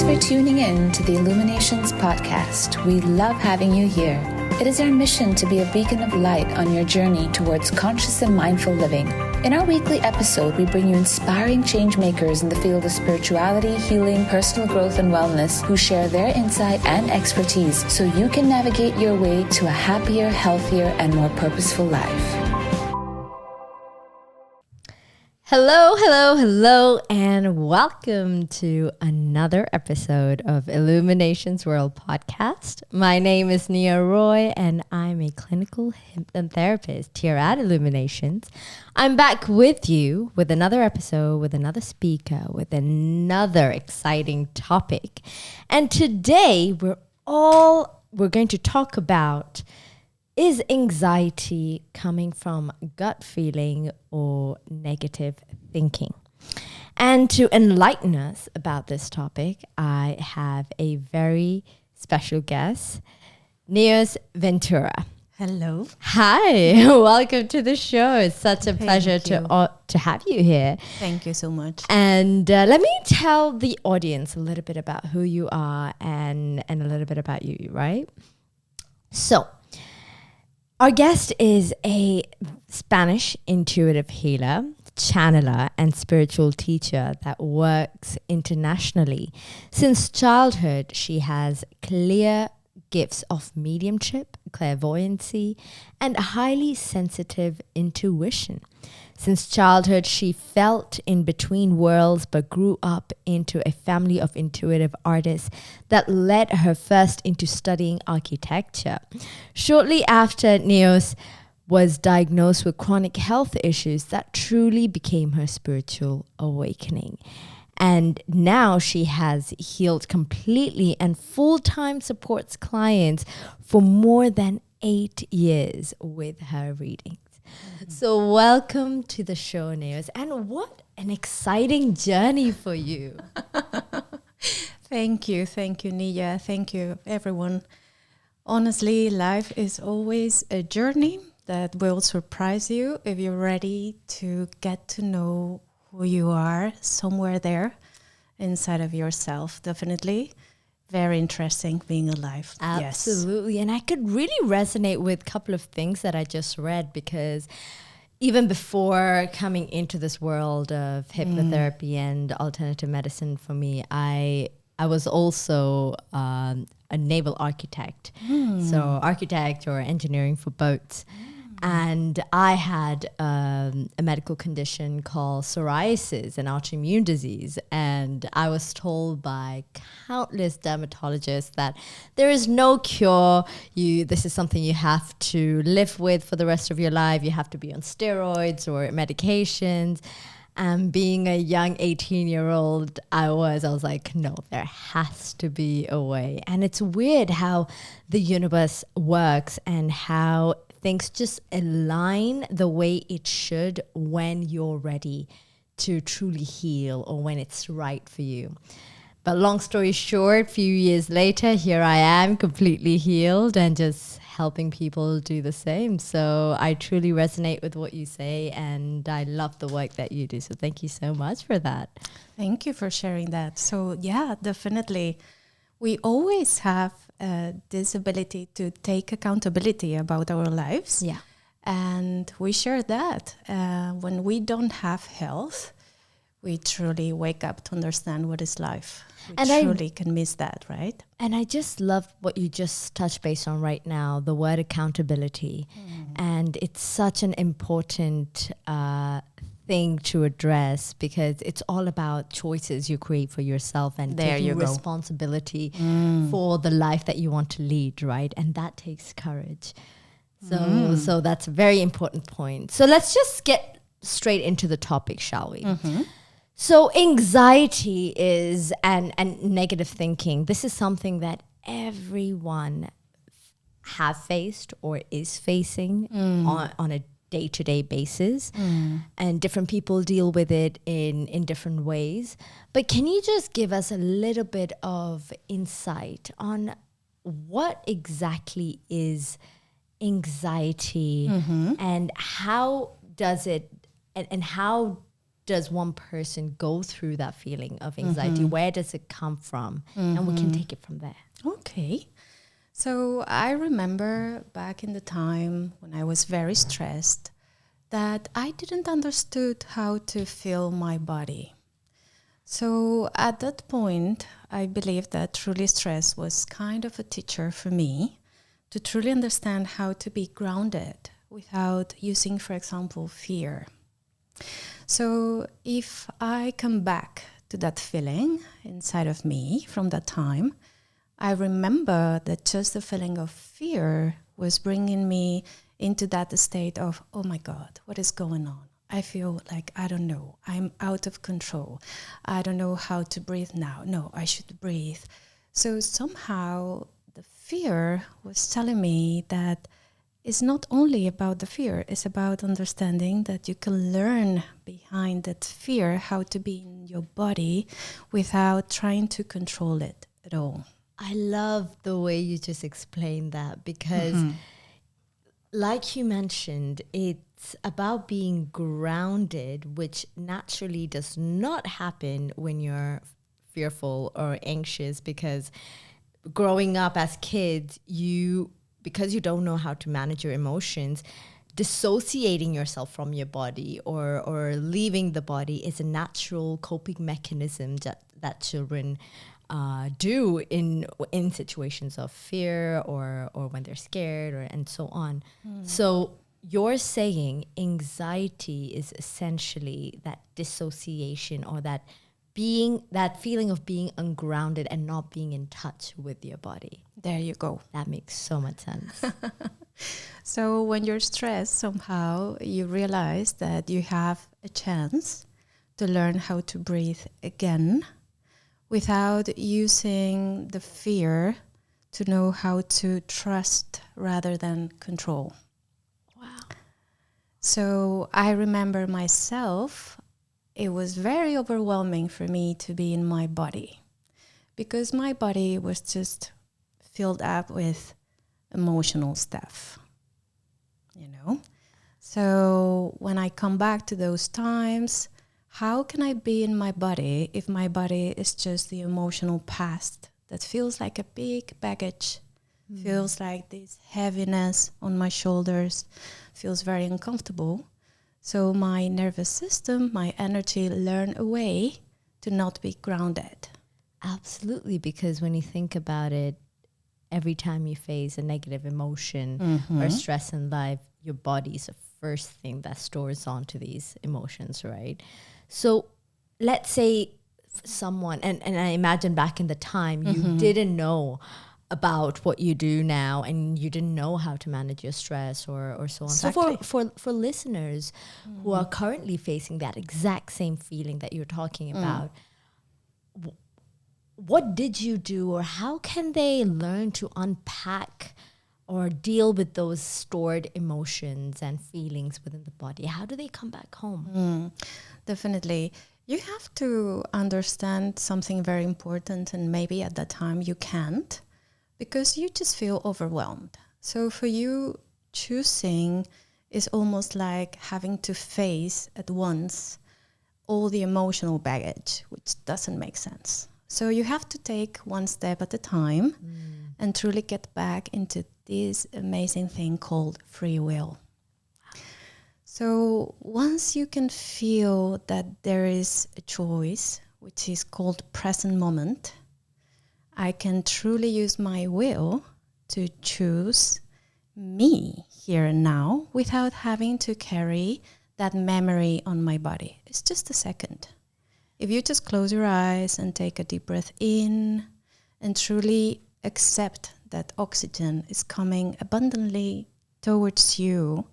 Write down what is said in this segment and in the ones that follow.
for tuning in to the Illuminations Podcast. We love having you here. It is our mission to be a beacon of light on your journey towards conscious and mindful living. In our weekly episode, we bring you inspiring change makers in the field of spirituality, healing, personal growth, and wellness who share their insight and expertise so you can navigate your way to a happier, healthier, and more purposeful life. Hello, and welcome to another episode of Illuminations Podcast. My name is Nia Roy, and I'm a clinical hypnotherapist here at Illuminations. I'm back with you with another episode, with another speaker, with another exciting topic. And today, we're going to talk about: is anxiety coming from gut feeling or negative thinking? And to enlighten us about this topic, I have a very special guest, Neos Ventura. Hello. Hi, welcome to the show. It's such a pleasure to have you here. Thank you so much. And let me tell the audience a little bit about who you are and a little bit about you, right? So, our guest is a Spanish intuitive healer, channeler, and spiritual teacher that works internationally. Since childhood, she has clear gifts of mediumship, clairvoyancy, and highly sensitive intuition. Since childhood, she felt in between worlds but grew up into a family of intuitive artists that led her first into studying architecture. Shortly after, Neos was diagnosed with chronic health issues that truly became her spiritual awakening. And now she has healed completely and full-time supports clients for more than 8 years with her readings. So welcome to the show, Neos. And what an exciting journey for you. Thank you, Nia. Thank you, everyone. Honestly, life is always a journey that will surprise you if you're ready to get to know who you are somewhere there inside of yourself. Definitely very interesting being alive. Absolutely. Yes. And I could really resonate with a couple of things that I just read, because even before coming into this world of hypnotherapy and alternative medicine, for me, I was also a naval architect. So architect or engineering for boats. And I had a medical condition called psoriasis, an autoimmune disease. And I was told by countless dermatologists that there is no cure. This is something you have to live with for the rest of your life. You have to be on steroids or medications. And being a young 18-year-old, I was like, no, there has to be a way. And it's weird how the universe works and how things just align the way it should when you're ready to truly heal or when it's right for you. But long story short, a few years later, here I am completely healed and just helping people do the same. So I truly resonate with what you say, and I love the work that you do. So thank you so much for that. Thank you for sharing that. So yeah, definitely. We always have this ability to take accountability about our lives. Yeah. And we share that. When we don't have health, we truly wake up to understand what is life. We truly can miss that, right? And I just love what you just touched base on right now, the word accountability. And it's such an important thing to address, because it's all about choices you create for yourself and taking responsibility for the life that you want to lead, right? And that takes courage. So that's a very important point. So let's just get straight into the topic, shall we? So anxiety is and negative thinking. This is something that everyone have faced or is facing on a day-to-day basis, and different people deal with it in different ways. But can you just give us a little bit of insight on what exactly is anxiety and how does it and how does one person go through that feeling of anxiety? Where does it come from? And we can take it from there. Okay. So I remember back in the time when I was very stressed that I didn't understood how to feel my body. So at that point, I believe that truly stress was kind of a teacher for me to truly understand how to be grounded without using, for example, fear. So if I come back to that feeling inside of me from that time, I remember that just the feeling of fear was bringing me into that state of, oh my God, what is going on? I feel like, I don't know, I'm out of control. I don't know how to breathe now. No, I should breathe. So somehow the fear was telling me that it's not only about the fear, it's about understanding that you can learn behind that fear how to be in your body without trying to control it at all. I love the way you just explained that because like you mentioned, it's about being grounded, which naturally does not happen when you're fearful or anxious, because growing up as kids, because you don't know how to manage your emotions, dissociating yourself from your body or leaving the body is a natural coping mechanism that children do in situations of fear or when they're scared and so on. So you're saying anxiety is essentially that dissociation or that feeling of being ungrounded and not being in touch with your body. There you go. That makes so much sense. So when you're stressed, somehow you realize that you have a chance to learn how to breathe again without using the fear, to know how to trust rather than control. Wow. So I remember myself, it was very overwhelming for me to be in my body because my body was just filled up with emotional stuff, you know? So when I come back to those times, how can I be in my body if my body is just the emotional past that feels like a big baggage, feels like this heaviness on my shoulders, feels very uncomfortable. So my nervous system, my energy learn a way to not be grounded. Absolutely, because when you think about it, every time you face a negative emotion or stress in life, your body is the first thing that stores onto these emotions, right? So let's say someone, and I imagine back in the time, you didn't know about what you do now and you didn't know how to manage your stress or so on. Exactly. So for listeners who are currently facing that exact same feeling that you're talking about, what did you do, or how can they learn to unpack or deal with those stored emotions and feelings within the body? How do they come back home? Definitely. You have to understand something very important, and maybe at that time you can't, because you just feel overwhelmed. So for you, choosing is almost like having to face at once all the emotional baggage, which doesn't make sense. So you have to take one step at a time and truly get back into this amazing thing called free will. So once you can feel that there is a choice, which is called present moment, I can truly use my will to choose me here and now without having to carry that memory on my body. It's just a second. If you just close your eyes and take a deep breath in and truly accept that oxygen is coming abundantly towards you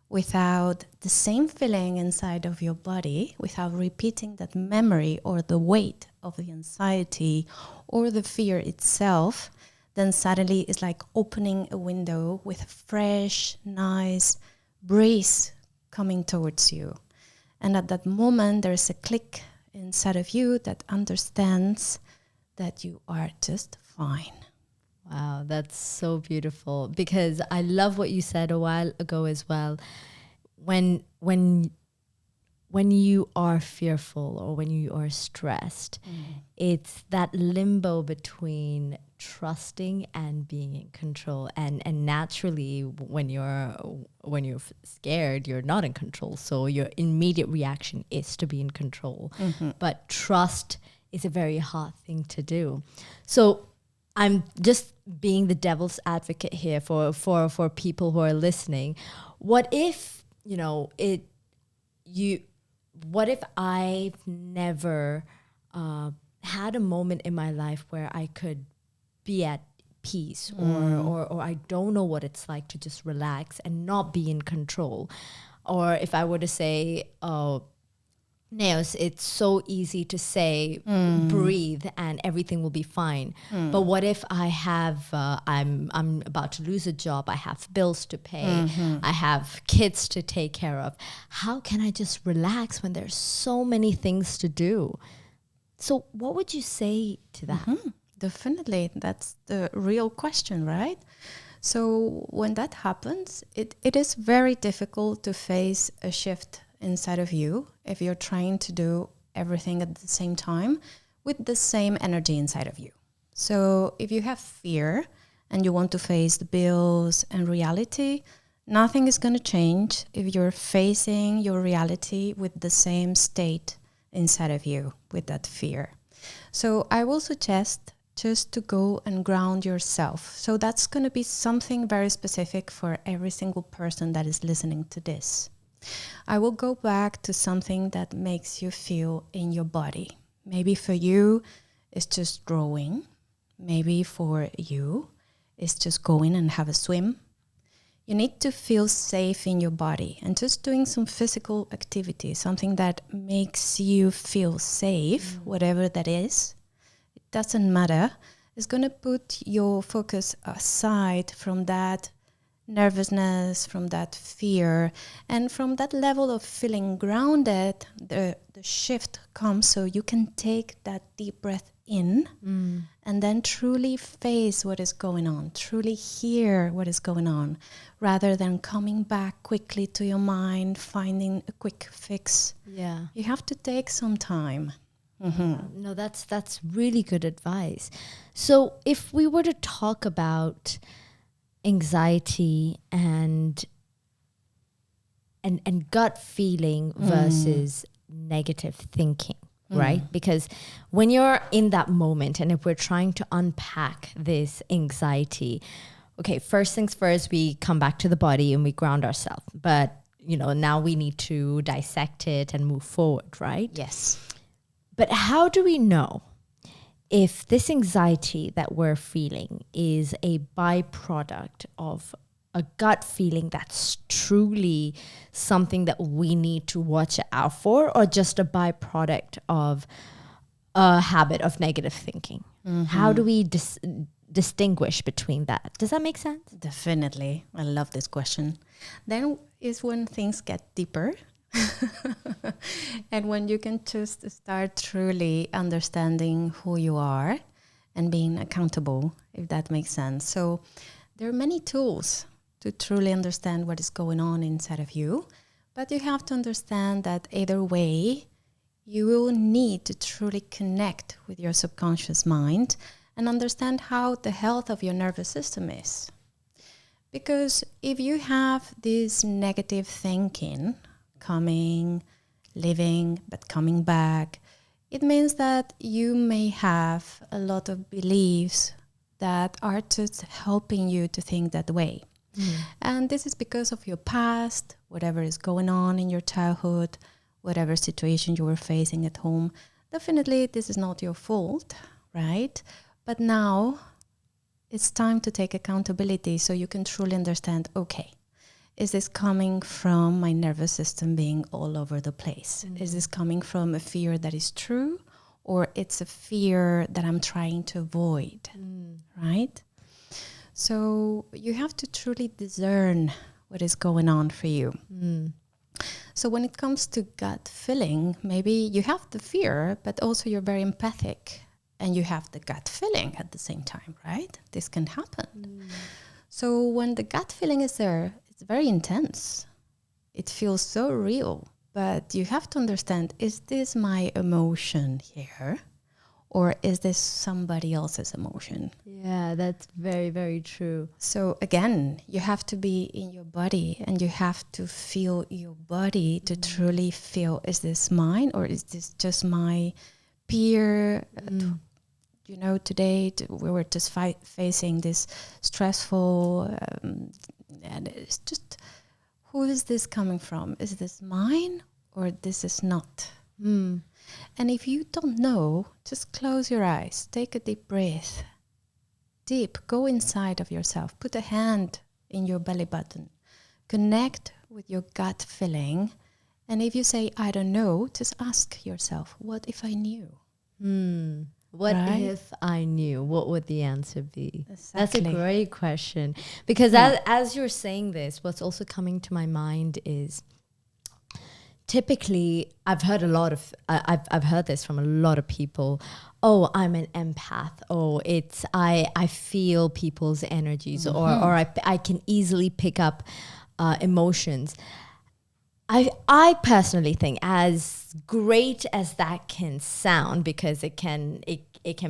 without the same feeling inside of your body, without repeating that memory or the weight of the anxiety or the fear itself, then suddenly it's like opening a window with a fresh, nice breeze coming towards you. And at that moment, there's a click inside of you that understands that you are just fine. Wow, that's so beautiful, because I love what you said a while ago as well. When when you are fearful or when you are stressed, it's that limbo between trusting and being in control. And naturally, when you're scared, you're not in control. So your immediate reaction is to be in control. But trust is a very hard thing to do. So I'm just being the devil's advocate here for people who are listening. What if, what if I've never had a moment in my life where I could be at peace, or I don't know what it's like to just relax and not be in control? Or if I were to say, Naos, it's so easy to say, breathe and everything will be fine. But what if I have, I'm about to lose a job, I have bills to pay, I have kids to take care of. How can I just relax when there's so many things to do? So what would you say to that? Definitely. That's the real question, right? So when that happens, it is very difficult to face a shift inside of you if you're trying to do everything at the same time with the same energy inside of you. So if you have fear and you want to face the bills and reality, nothing is going to change if you're facing your reality with the same state inside of you with that fear. So I will suggest just to go and ground yourself. So that's going to be something very specific for every single person that is listening to this. I will go back to something that makes you feel in your body. Maybe for you, it's just drawing. Maybe for you, it's just going and have a swim. You need to feel safe in your body, and just doing some physical activity, something that makes you feel safe, whatever that is. It doesn't matter. It's going to put your focus aside from that nervousness, from that fear, and from that level of feeling grounded, the shift comes so you can take that deep breath in and then truly face what is going on, truly hear what is going on, rather than coming back quickly to your mind, finding a quick fix. Yeah. You have to take some time. No, that's really good advice. So if we were to talk about anxiety and gut feeling versus negative thinking, right? Because when you're in that moment, and if we're trying to unpack this anxiety, okay, first things first, we come back to the body and we ground ourselves. But, now we need to dissect it and move forward, right? Yes. But how do we know if this anxiety that we're feeling is a byproduct of a gut feeling that's truly something that we need to watch out for, or just a byproduct of a habit of negative thinking? How do we distinguish between that? Does that make sense? Definitely. I love this question. Then is when things get deeper. And when you can just start truly understanding who you are and being accountable, if that makes sense. So there are many tools to truly understand what is going on inside of you, but you have to understand that either way, you will need to truly connect with your subconscious mind and understand how the health of your nervous system is. Because if you have this negative thinking coming, living, but coming back, it means that you may have a lot of beliefs that are just helping you to think that way. And this is because of your past, whatever is going on in your childhood, whatever situation you were facing at home. Definitely, this is not your fault, right? But now it's time to take accountability so you can truly understand, okay, is this coming from my nervous system being all over the place? Is this coming from a fear that is true, or it's a fear that I'm trying to avoid, right? So you have to truly discern what is going on for you. So when it comes to gut feeling, maybe you have the fear, but also you're very empathic and you have the gut feeling at the same time, right? This can happen. So when the gut feeling is there, it's very intense. It feels so real. But you have to understand, is this my emotion here? Or is this somebody else's emotion? Yeah, that's very, very true. So again, you have to be in your body and you have to feel your body to truly feel, is this mine or is this just my peer? You know, today we were just facing this stressful, and it's just, who is this coming from? Is this mine or this is not? And if you don't know, just close your eyes, take a deep breath. Deep, go inside of yourself, put a hand in your belly button, connect with your gut feeling. And if you say, I don't know, just ask yourself, what if I knew? What Right? if I knew? What would the answer be? That's a Exactly. great question. Because as you're saying this, what's also coming to my mind is typically I've heard I've heard this from a lot of people. Oh, I'm an empath. Oh, it's I feel people's energies, or I can easily pick up emotions. I personally think, as great as that can sound, because it can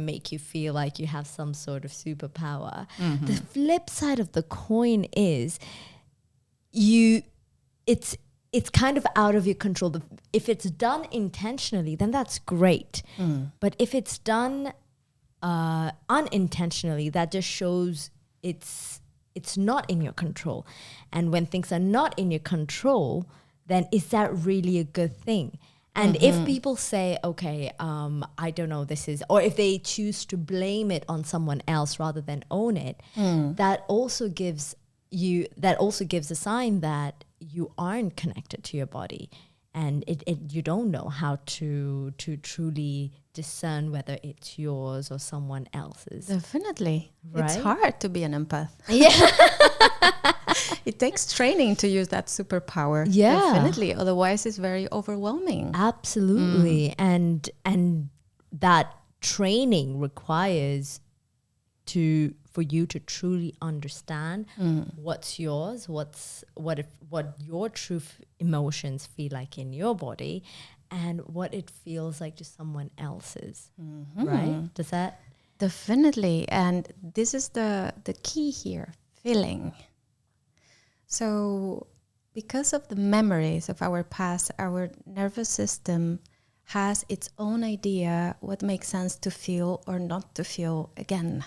make you feel like you have some sort of superpower. The flip side of the coin is it's kind of out of your control. If it's done intentionally, then that's great. But if it's done unintentionally, that just shows it's not in your control. And when things are not in your control, then is that really a good thing? And if people say, okay, I don't know, or if they choose to blame it on someone else rather than own it, that also gives a sign that you aren't connected to your body, and you don't know how to truly discern whether it's yours or someone else's. Definitely. Right? It's hard to be an empath. Yeah. It takes training to use that superpower. Yeah. Definitely. Otherwise, it's very overwhelming. Absolutely. And that training requires for you to truly understand what's yours, what your true emotions feel like in your body, and what it feels like to someone else's. Right? Does that? Definitely. And this is the key here, feeling. So because of the memories of our past, our nervous system has its own idea what makes sense to feel or not to feel again.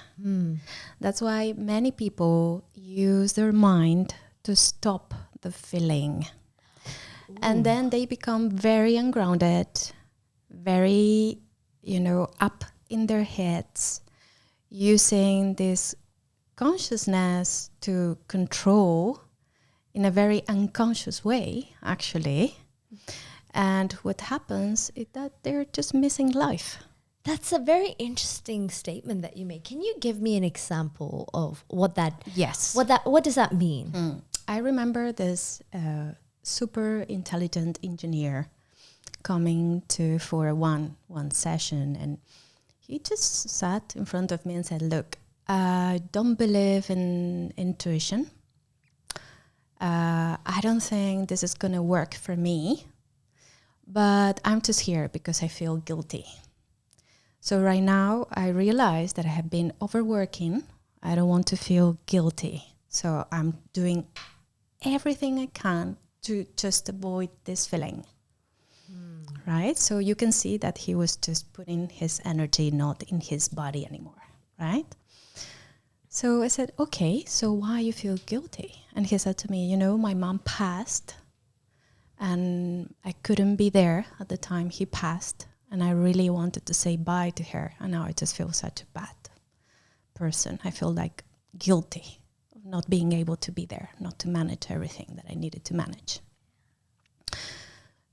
That's why many people use their mind to stop the feeling. And then they become very ungrounded, very, up in their heads, using this consciousness to control in a very unconscious way, actually. And what happens is that they're just missing life. That's a very interesting statement that you make. Can you give me an example of what does that mean? I remember this super intelligent engineer coming for one session, and he just sat in front of me and said, look, I don't believe in intuition. I don't think this is going to work for me. But I'm just here because I feel guilty. So right now I realize that I have been overworking. I don't want to feel guilty. So I'm doing everything I can to just avoid this feeling. Right? So you can see that he was just putting his energy not in his body anymore. Right? So I said, okay, so why you feel guilty? And he said to me, my mom passed. And I couldn't be there at the time he passed. And I really wanted to say bye to her. And now I just feel such a bad person. I feel like guilty of not being able to be there, not to manage everything that I needed to manage.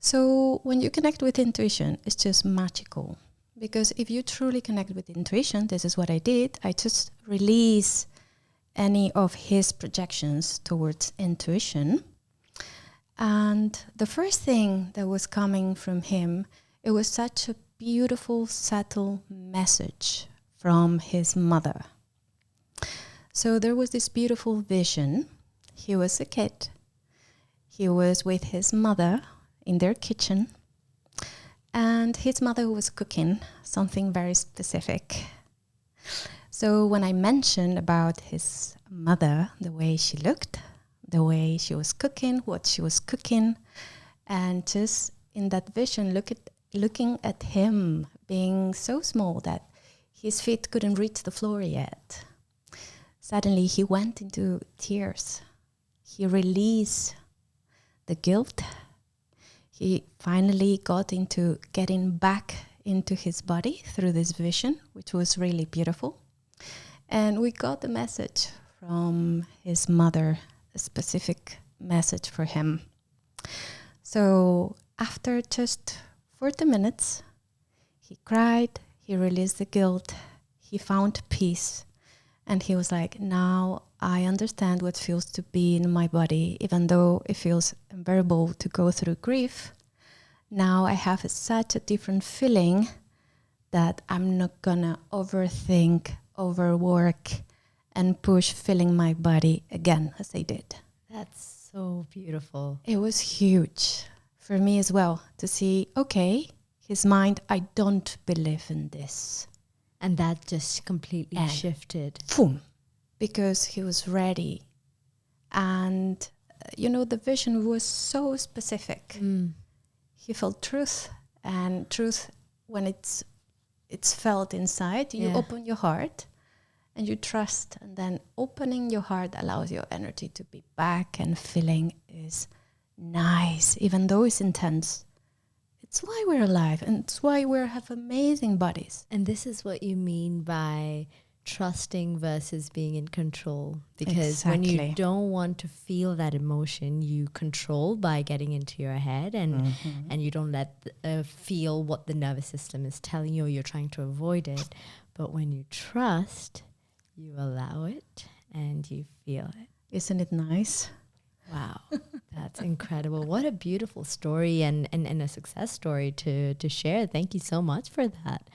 So when you connect with intuition, it's just magical. Because if you truly connect with intuition, this is what I did. I just release any of his projections towards intuition. And the first thing that was coming from him, it was such a beautiful, subtle message from his mother. So there was this beautiful vision. He was a kid. He was with his mother in their kitchen, and his mother was cooking something very specific. So when I mentioned about his mother, the way she looked, the way she was cooking, what she was cooking, and just in that vision, looking at him being so small that his feet couldn't reach the floor yet. Suddenly he went into tears. He released the guilt. He finally got into getting back into his body through this vision, which was really beautiful. And we got a message from his mother, a specific message for him. So after just 40 minutes, he cried, he released the guilt, he found peace, and he was like, now I understand what it feels to be in my body, even though it feels unbearable to go through grief. Now I have such a different feeling that I'm not gonna overthink, overwork, and push filling my body again as I did. That's so beautiful. It was huge for me as well to see, okay, his mind, I don't believe in this. And that just completely shifted. Boom, because he was ready. And, the vision was so specific. He felt truth, and truth, when it's felt inside, you open your heart and you trust, and then opening your heart allows your energy to be back, and feeling is nice, even though it's intense. It's why we're alive, and it's why we have amazing bodies. And this is what you mean by trusting versus being in control. Because when you don't want to feel that emotion, you control by getting into your head, and you don't let feel what the nervous system is telling you, or you're trying to avoid it. But when you trust, you allow it and you feel it. Isn't it nice? Wow, that's incredible. What a beautiful story and a success story to share. Thank you so much for that.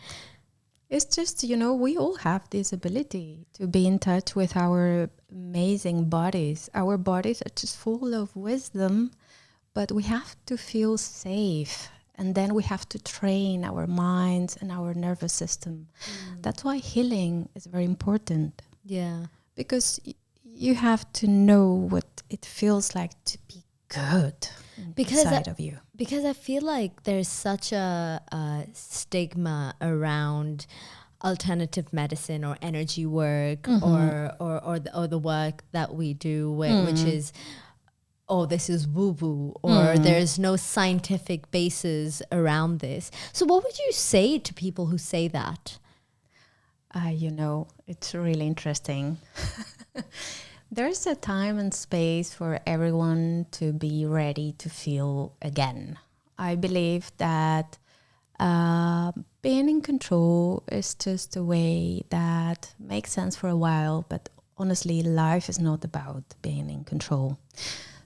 It's just, we all have this ability to be in touch with our amazing bodies. Our bodies are just full of wisdom, but we have to feel safe. And then we have to train our minds and our nervous system. That's why healing is very important. Yeah. Because you have to know what it feels like to be good inside of you. Because I feel like there's such a stigma around alternative medicine or energy work or the work that we do, which is, oh, this is woo-woo, or there's no scientific basis around this. So what would you say to people who say that? It's really interesting. There's a time and space for everyone to be ready to feel again. I believe that being in control is just a way that makes sense for a while, but honestly, life is not about being in control.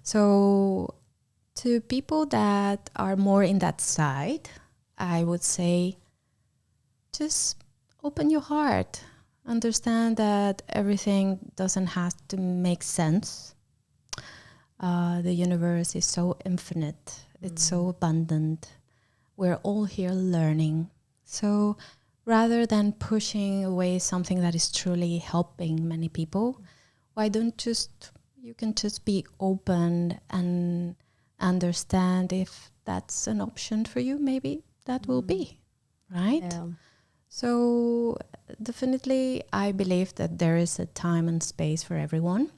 So to people that are more in that side, I would say just open your heart. Understand that everything doesn't have to make sense. The universe is so infinite. It's so abundant. We're all here learning. So rather than pushing away something that is truly helping many people, why don't you can just be open and understand if that's an option for you, maybe that will be, right? Yeah. So definitely I believe that there is a time and space for everyone.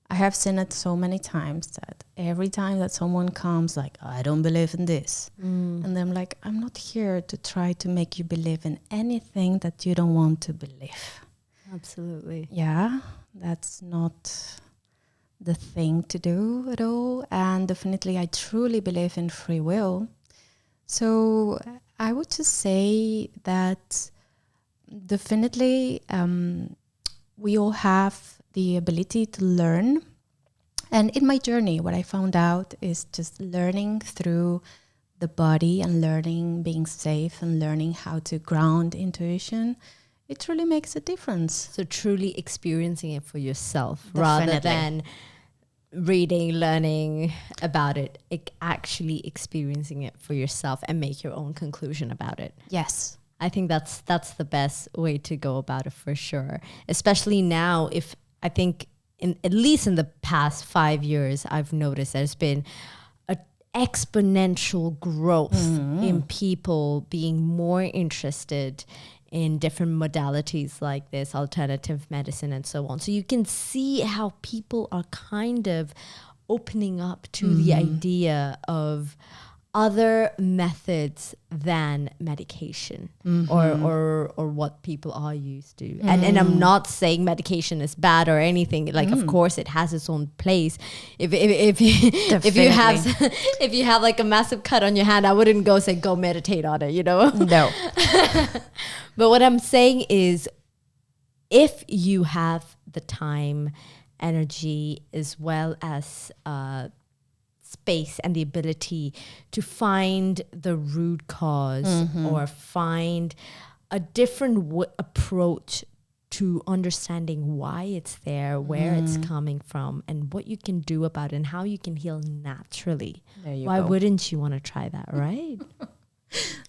I have seen it so many times that every time that someone comes like, I don't believe in this. And I'm like, I'm not here to try to make you believe in anything that you don't want to believe. Absolutely. Yeah, that's not the thing to do at all. And definitely I truly believe in free will. So I would just say that definitely we all have the ability to learn. And in my journey, what I found out is just learning through the body and learning being safe and learning how to ground intuition. It really makes a difference. So truly experiencing it for yourself Definitely. rather than reading, learning about it, actually experiencing it for yourself and make your own conclusion about it. Yes. I think that's the best way to go about it for sure. Especially now, if I think at least in the past 5 years, I've noticed there's been an exponential growth in people being more interested in different modalities like this, alternative medicine and so on. So you can see how people are kind of opening up to the idea of other methods than medication or what people are used to. And I'm not saying medication is bad or anything. Like, of course, it has its own place. If you have like a massive cut on your hand, I wouldn't say go meditate on it, No. But what I'm saying is, if you have the time, energy, as well as space and the ability to find the root cause or find a different approach to understanding why it's there, where it's coming from, and what you can do about it, and how you can heal naturally. Why wouldn't you want to try that, right?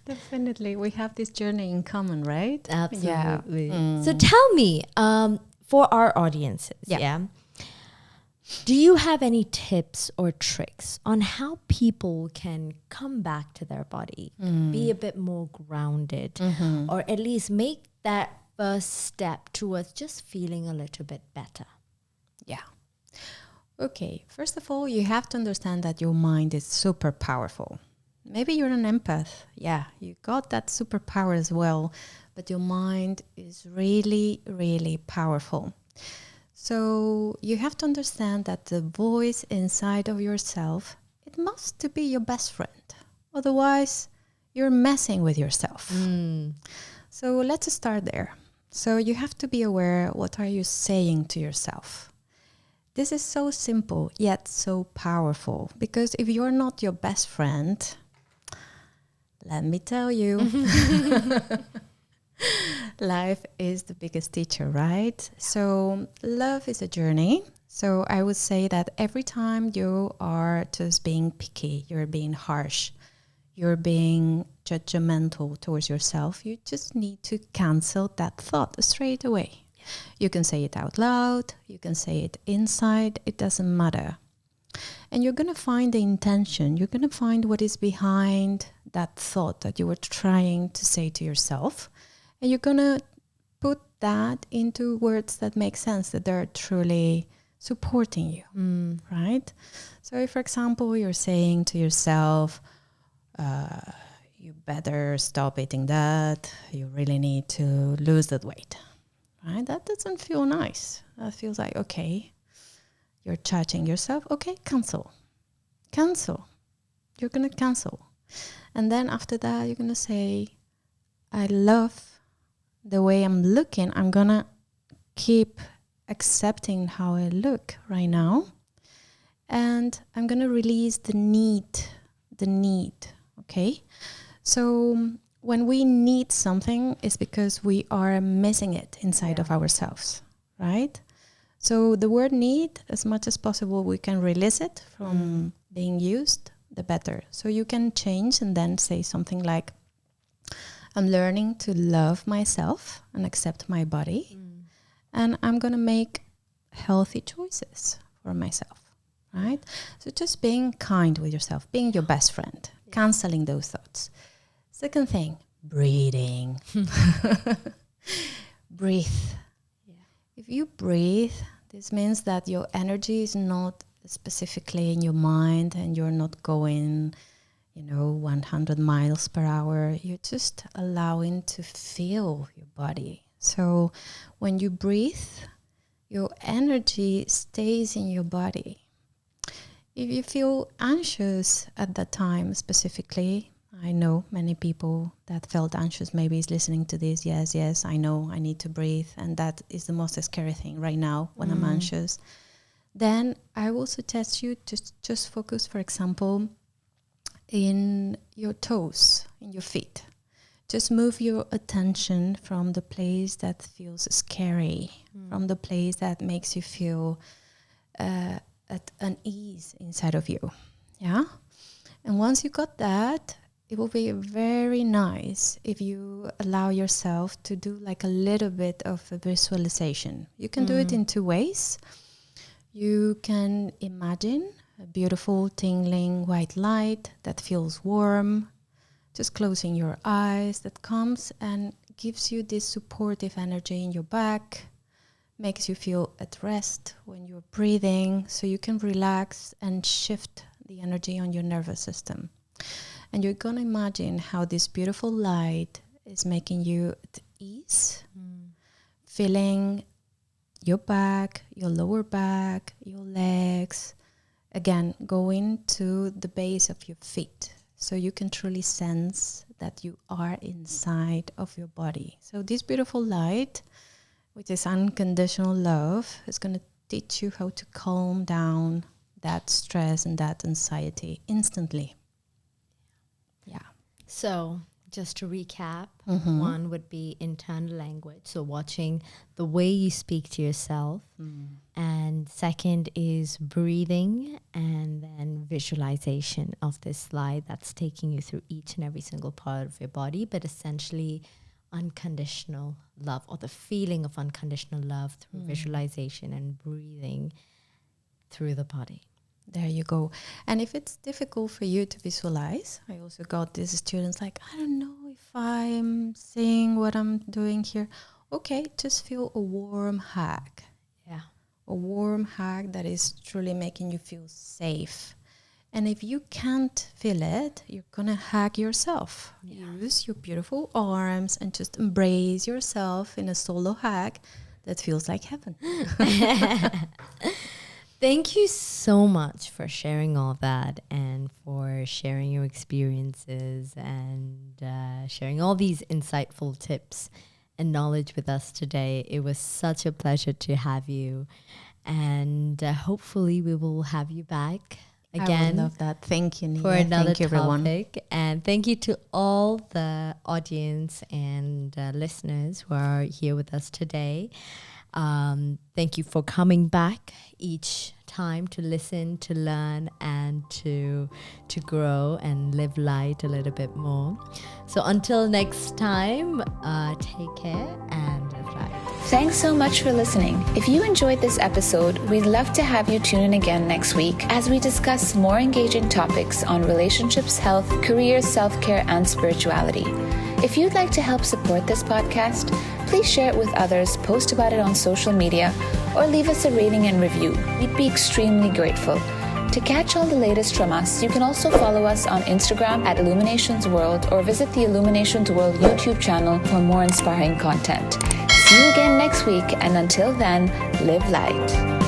Definitely. We have this journey in common, right? Absolutely. So tell me, for our audiences, do you have any tips or tricks on how people can come back to their body, be a bit more grounded, or at least make that first step towards just feeling a little bit better? Yeah. Okay. First of all, you have to understand that your mind is super powerful. Maybe you're an empath. Yeah, you got that superpower as well. But your mind is really, really powerful. So you have to understand that the voice inside of yourself, it must to be your best friend. Otherwise, you're messing with yourself. So let's start there. So you have to be aware, what are you saying to yourself? This is so simple, yet so powerful. Because if you're not your best friend, let me tell you, life is the biggest teacher, right? So love is a journey. So I would say that every time you are just being picky, you're being harsh, you're being judgmental towards yourself, you just need to cancel that thought straight away. You can say it out loud, you can say it inside, it doesn't matter. And you're going to find the intention, you're going to find what is behind that thought that you were trying to say to yourself. And you're going to put that into words that make sense, that they're truly supporting you, right? So if, for example, you're saying to yourself, you better stop eating that, you really need to lose that weight, right? That doesn't feel nice. That feels like, okay, you're judging yourself. Okay, cancel. You're going to cancel. And then after that, you're going to say, I love the way I'm looking. I'm going to keep accepting how I look right now. And I'm going to release the need. Okay? So when we need something, it's because we are missing it inside of ourselves, right? So the word need, as much as possible, we can release it from being used, the better. So you can change and then say something like, I'm learning to love myself and accept my body. And I'm going to make healthy choices for myself, right? So just being kind with yourself, being your best friend, canceling those thoughts. Second thing, breathing. Breathe. If you breathe, this means that your energy is not specifically in your mind and you're not going, 100 miles per hour. You're just allowing to feel your body. So when you breathe, your energy stays in your body. If you feel anxious at that time specifically, I know many people that felt anxious maybe is listening to this. Yes, I know I need to breathe. And that is the most scary thing right now when I'm anxious. Then I will suggest you to just focus, for example, in your toes, in your feet. Just move your attention from the place that feels scary, from the place that makes you feel at an ease inside of you. Yeah. And once you got that, it will be very nice if you allow yourself to do like a little bit of a visualization. You can do it in two ways. You can imagine a beautiful tingling white light that feels warm, just closing your eyes, that comes and gives you this supportive energy in your back, makes you feel at rest when you're breathing, so you can relax and shift the energy on your nervous system. And you're going to imagine how this beautiful light is making you at ease, feeling your back, your lower back, your legs, again, going to the base of your feet. So you can truly sense that you are inside of your body. So this beautiful light, which is unconditional love, is going to teach you how to calm down that stress and that anxiety instantly. Yeah. So just to recap, one would be internal language, so watching the way you speak to yourself. And second is breathing, and then visualization of this light that's taking you through each and every single part of your body, but essentially unconditional love, or the feeling of unconditional love through visualization and breathing through the body. There you go. And if it's difficult for you to visualize, I also got these students like, I don't know if I'm seeing what I'm doing here. Okay, just feel a warm hug. Yeah. A warm hug that is truly making you feel safe. And if you can't feel it, you're going to hug yourself. Yeah. Use your beautiful arms and just embrace yourself in a solo hug that feels like heaven. Thank you so much for sharing all that, and for sharing your experiences, and sharing all these insightful tips and knowledge with us today. It was such a pleasure to have you, and hopefully we will have you back again. I would love that. Thank you, Nia. For another thank you, topic. And thank you to all the audience and listeners who are here with us today. Thank you for coming back each time to listen, to learn, and to grow and live light a little bit more. So until next time, take care and live light. Thanks so much for listening. If you enjoyed this episode, we'd love to have you tune in again next week as we discuss more engaging topics on relationships, health, career, self-care, and spirituality. If you'd like to help support this podcast, please share it with others, post about it on social media, or leave us a rating and review. We'd be extremely grateful. To catch all the latest from us, you can also follow us on Instagram at Illuminations World, or visit the Illuminations World YouTube channel for more inspiring content. See you again next week, and until then, live light.